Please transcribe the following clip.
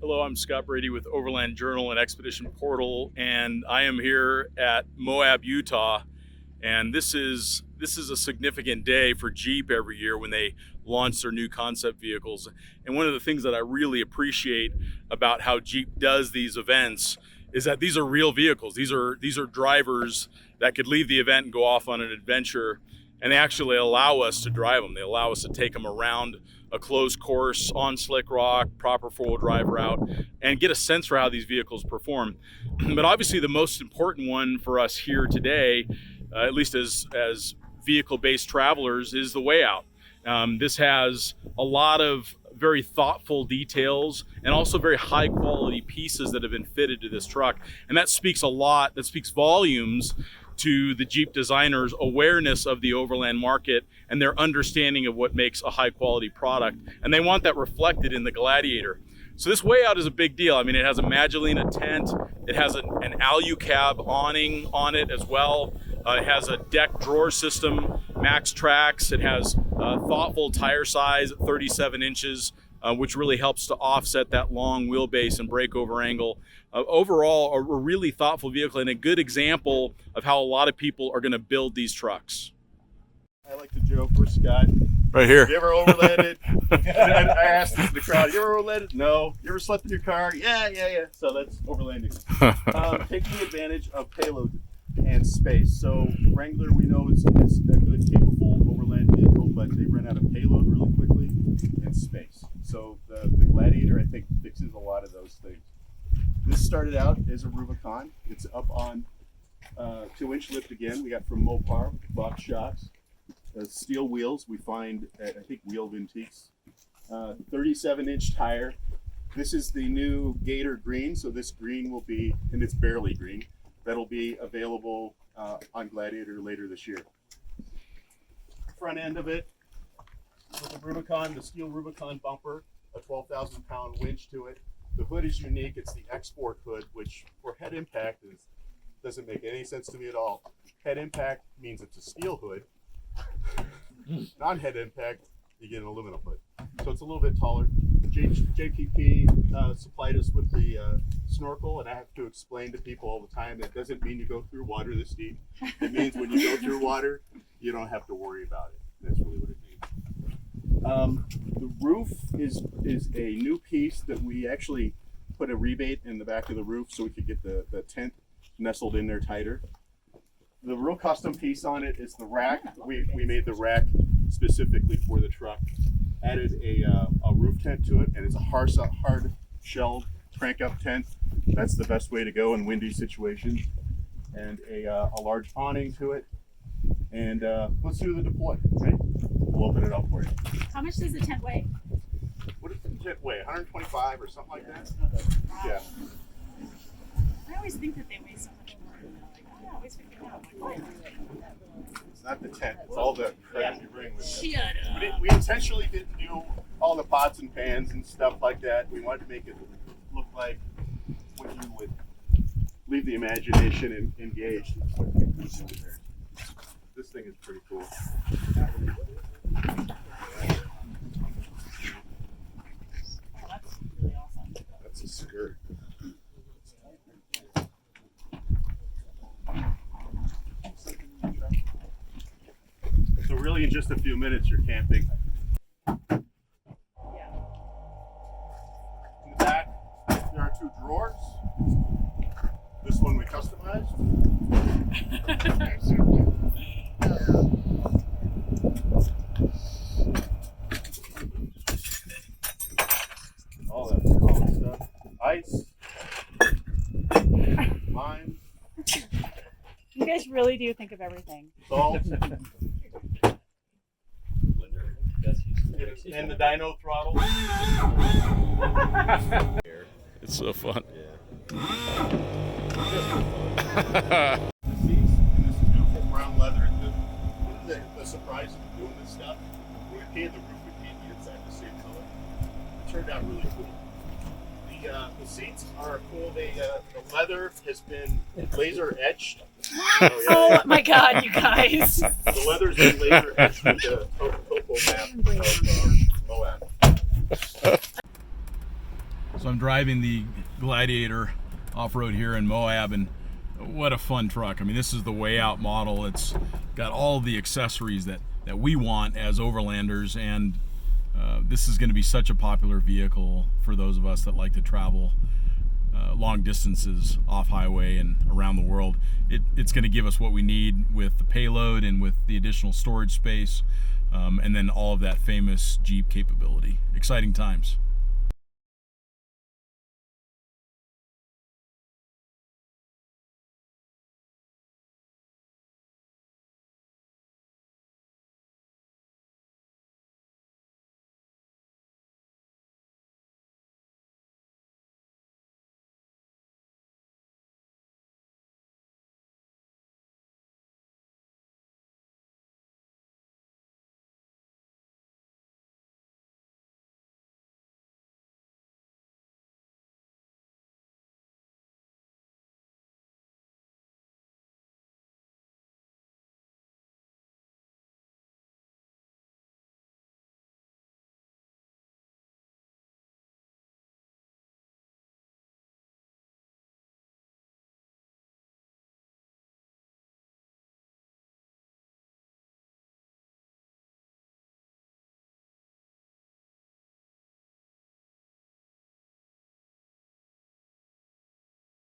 Hello, I'm Scott Brady with Overland Journal and Expedition Portal, and I am here at Moab, Utah. And this is a significant day for Jeep every year when they launch their new concept vehicles. And one of the things that I really appreciate about how Jeep does these events is that these are real vehicles. These are drivers that could leave the event and go off on an adventure, and they actually allow us to drive them. They allow us to take them around a closed course on slick rock, proper four-wheel drive route, and get a sense for how these vehicles perform. But obviously the most important one for us here today, at least as vehicle-based travelers, is the Wayout. This has a lot of very thoughtful details and also very high quality pieces that have been fitted to this truck. And that speaks volumes to the Jeep designers' awareness of the overland market and their understanding of what makes a high quality product. And they want that reflected in the Gladiator. So this Wayout is a big deal. I mean, it has a Magellina tent. It has an Alucab awning on it as well. It has a deck drawer system, max tracks. It has thoughtful tire size at 37 inches, which really helps to offset that long wheelbase and breakover angle. Overall, a really thoughtful vehicle and a good example of how a lot of people are going to build these trucks. I like to joke, we're Scott. Right here. You ever overlanded? I asked this to the crowd, you ever overlanded? No. You ever slept in your car? Yeah. So that's overlanding. Taking advantage of payload and space. So Wrangler, we know, is a good, capable overland vehicle, but they run out of payload really quickly and space. So the Gladiator, I think, fixes a lot of those things. This started out as a Rubicon. It's up on 2-inch lift again. We got from Mopar, box shocks, steel wheels. We find at, I think, Wheel Vintiques. 37-inch tire. This is the new Gator green. So this green will be, and it's barely green, that'll be available on Gladiator later this year. Front end of it, with the Rubicon, the steel Rubicon bumper, a 12,000-pound winch to it. The hood is unique. It's the export hood, which for head impact doesn't make any sense to me at all. Head impact means it's a steel hood. Non-head impact, you get an aluminum hood. So it's a little bit taller. JPP supplied us with the snorkel, and I have to explain to people all the time that doesn't mean you go through water this deep. It means when you go through water, you don't have to worry about it. That's really what it means. The roof is a new piece that we actually put a rebate in the back of the roof so we could get the tent nestled in there tighter. The real custom piece on it is the rack. We made the rack specifically for the truck. Added a roof tent to it, and it's a hard shell crank up tent. That's the best way to go in windy situations. And a large awning to it. And let's do the deploy. Okay? We'll open it up for you. How much does the tent weigh? What does the tent weigh? 125 or something like that? Wow. Yeah. I always think that they weigh so much more. I always figure it out. It's not the tent. It's all the crap you bring with you. Shut up. We intentionally didn't do all the pots and pans and stuff like that. We wanted to make it look like what you would leave the imagination engaged. This thing is pretty cool. That's really awesome. That's a skirt. So really in just a few minutes you're camping. In the back there are 2 drawers. This one we customized. All that stuff. Ice. Lime. You guys really do think of everything. Salt. And the dyno throttle. It's so fun. The seats, and this is beautiful brown leather. The surprise of doing this stuff, when we painted the roof, we painted the inside the same color. It turned out really cool. The seats are cool. The leather has been laser etched. Oh my God, you guys! The leather's been laser etched with the topo map of Moab. So I'm driving the Gladiator off-road here in Moab, and what a fun truck. I mean, this is the Wayout model. It's got all the accessories that we want as overlanders, and this is going to be such a popular vehicle for those of us that like to travel long distances off highway and around the world. It's going to give us what we need with the payload and with the additional storage space, and then all of that famous Jeep capability. Exciting times.